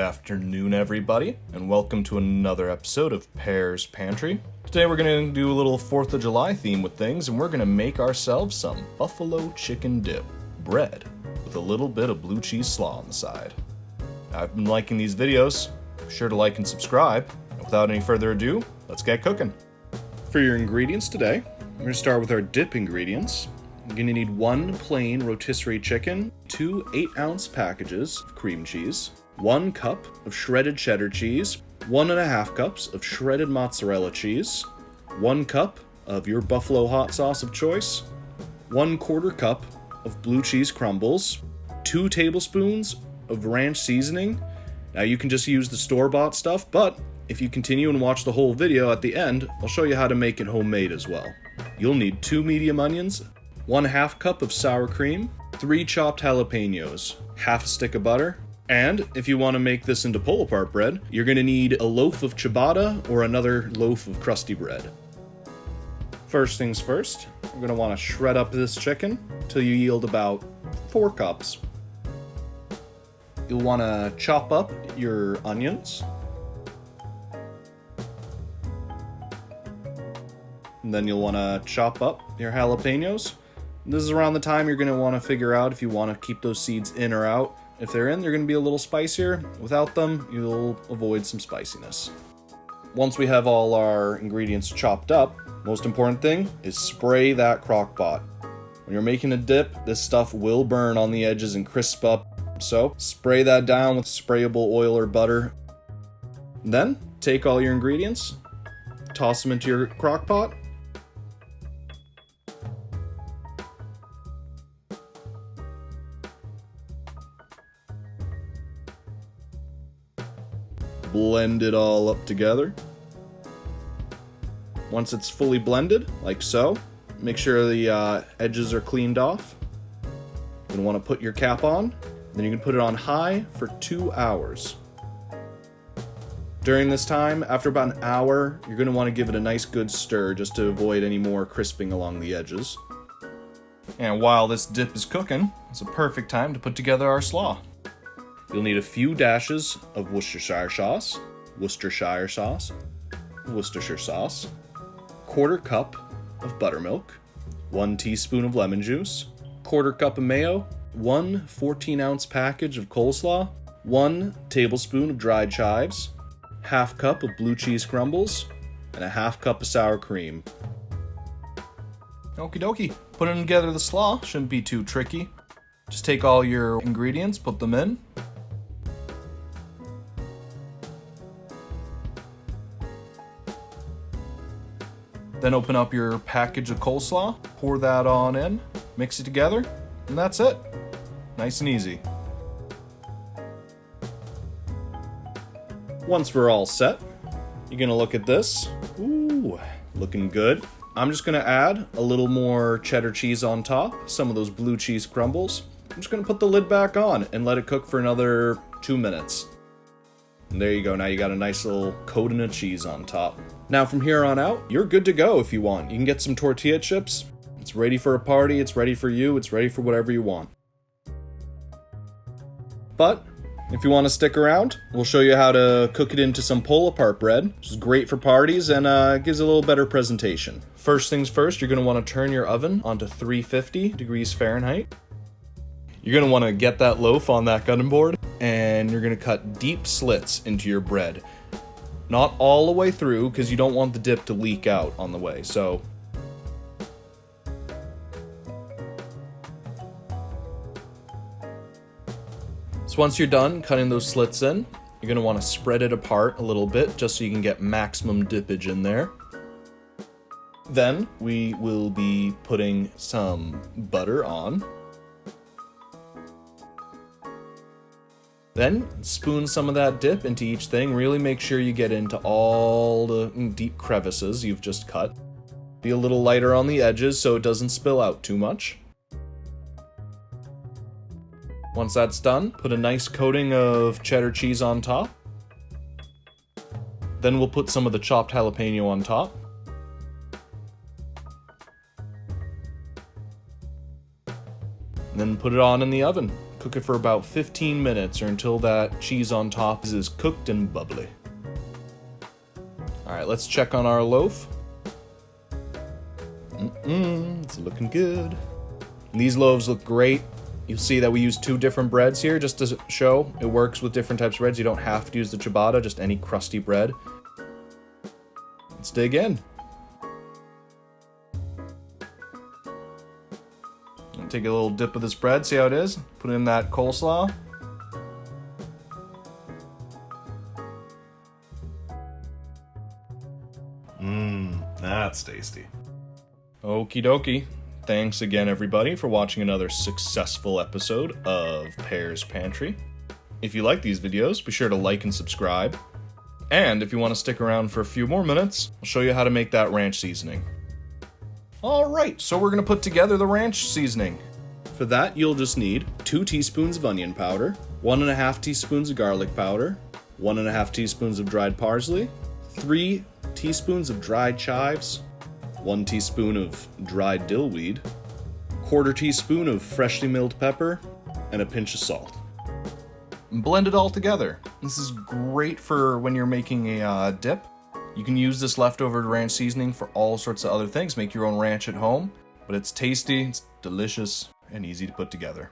afternoon, everybody, and welcome to another episode of Pear's Pantry. Today we're going to do a little 4th of July theme with things, and we're going to make ourselves some buffalo chicken dip bread with a little bit of blue cheese slaw on the side. I've been liking these videos. Be sure to like and subscribe. And without any further ado, let's get cooking. For your ingredients today, we're going to start with our dip ingredients. You're going to need 1 plain rotisserie chicken, 2 8-ounce packages of cream cheese, 1 cup of shredded cheddar cheese, 1.5 cups of shredded mozzarella cheese, 1 cup of your buffalo hot sauce of choice, 1/4 cup of blue cheese crumbles, 2 tablespoons of ranch seasoning. Now you can just use the store-bought stuff, but if you continue and watch the whole video at the end, I'll show you how to make it homemade as well. You'll need 2 medium onions, 1/2 cup of sour cream, 3 chopped jalapeños, half a stick of butter, and if you want to make this into pull-apart bread, you're going to need a loaf of ciabatta or another loaf of crusty bread. First things first, we're going to want to shred up this chicken until you yield about 4 cups. You'll want to chop up your onions. And then you'll want to chop up your jalapeños. This is around the time you're going to want to figure out if you want to keep those seeds in or out. If they're in, they're going to be a little spicier. Without them, you'll avoid some spiciness. Once we have all our ingredients chopped up, most important thing is spray that crock pot. When you're making a dip, this stuff will burn on the edges and crisp up. So spray that down with sprayable oil or butter. Then take all your ingredients, toss them into your crock pot. Blend it all up together. Once it's fully blended, like so, make sure the edges are cleaned off. You're going to want to put your cap on, then you can put it on high for 2 hours. During this time, after about an hour, you're going to want to give it a nice good stir just to avoid any more crisping along the edges. And while this dip is cooking, it's a perfect time to put together our slaw. You'll need a few dashes of Worcestershire sauce, 1/4 cup of buttermilk, 1 teaspoon of lemon juice, 1/4 cup of mayo, 1 14-ounce package of coleslaw, 1 tablespoon of dried chives, 1/2 cup of blue cheese crumbles, and a 1/2 cup of sour cream. Okie dokie, putting together the slaw shouldn't be too tricky. Just take all your ingredients, put them in. Then open up your package of coleslaw, pour that on in, mix it together, and that's it. Nice and easy. Once we're all set, you're gonna look at this. Ooh, looking good. I'm just gonna add a little more cheddar cheese on top, some of those blue cheese crumbles. I'm just gonna put the lid back on and let it cook for another 2 minutes. And there you go, now you got a nice little coating of cheese on top. Now from here on out, you're good to go if you want. You can get some tortilla chips. It's ready for a party, it's ready for you, it's ready for whatever you want. But if you want to stick around, we'll show you how to cook it into some pull-apart bread, which is great for parties and gives a little better presentation. First things first, you're going to want to turn your oven onto 350 degrees Fahrenheit. You're going to want to get that loaf on that cutting board, and you're going to cut deep slits into your bread. Not all the way through, because you don't want the dip to leak out on the way, so once you're done cutting those slits in, you're going to want to spread it apart a little bit just so you can get maximum dippage in there. Then we will be putting some butter on. Then spoon some of that dip into each thing. Really make sure you get into all the deep crevices you've just cut. Be a little lighter on the edges so it doesn't spill out too much. Once that's done, put a nice coating of cheddar cheese on top. Then we'll put some of the chopped jalapeño on top. And then put it on in the oven. Cook it for about 15 minutes or until that cheese on top is cooked and bubbly. Alright, let's check on our loaf. It's looking good. These loaves look great. You'll see that we use 2 different breads here just to show it works with different types of breads. You don't have to use the ciabatta, just any crusty bread. Let's dig in. Take a little dip of this bread, see how it is. Put in that coleslaw. That's tasty. Okie dokie. Thanks again, everybody, for watching another successful episode of Pear's Pantry. If you like these videos, be sure to like and subscribe. And if you want to stick around for a few more minutes, I'll show you how to make that ranch seasoning. Alright, so we're going to put together the ranch seasoning. For that, you'll just need 2 teaspoons of onion powder, 1.5 teaspoons of garlic powder, 1.5 teaspoons of dried parsley, 3 teaspoons of dried chives, 1 teaspoon of dried dill weed, 1/4 teaspoon of freshly milled pepper, and a pinch of salt. Blend it all together. This is great for when you're making a dip. You can use this leftover ranch seasoning for all sorts of other things. Make your own ranch at home, but it's tasty, it's delicious, and easy to put together.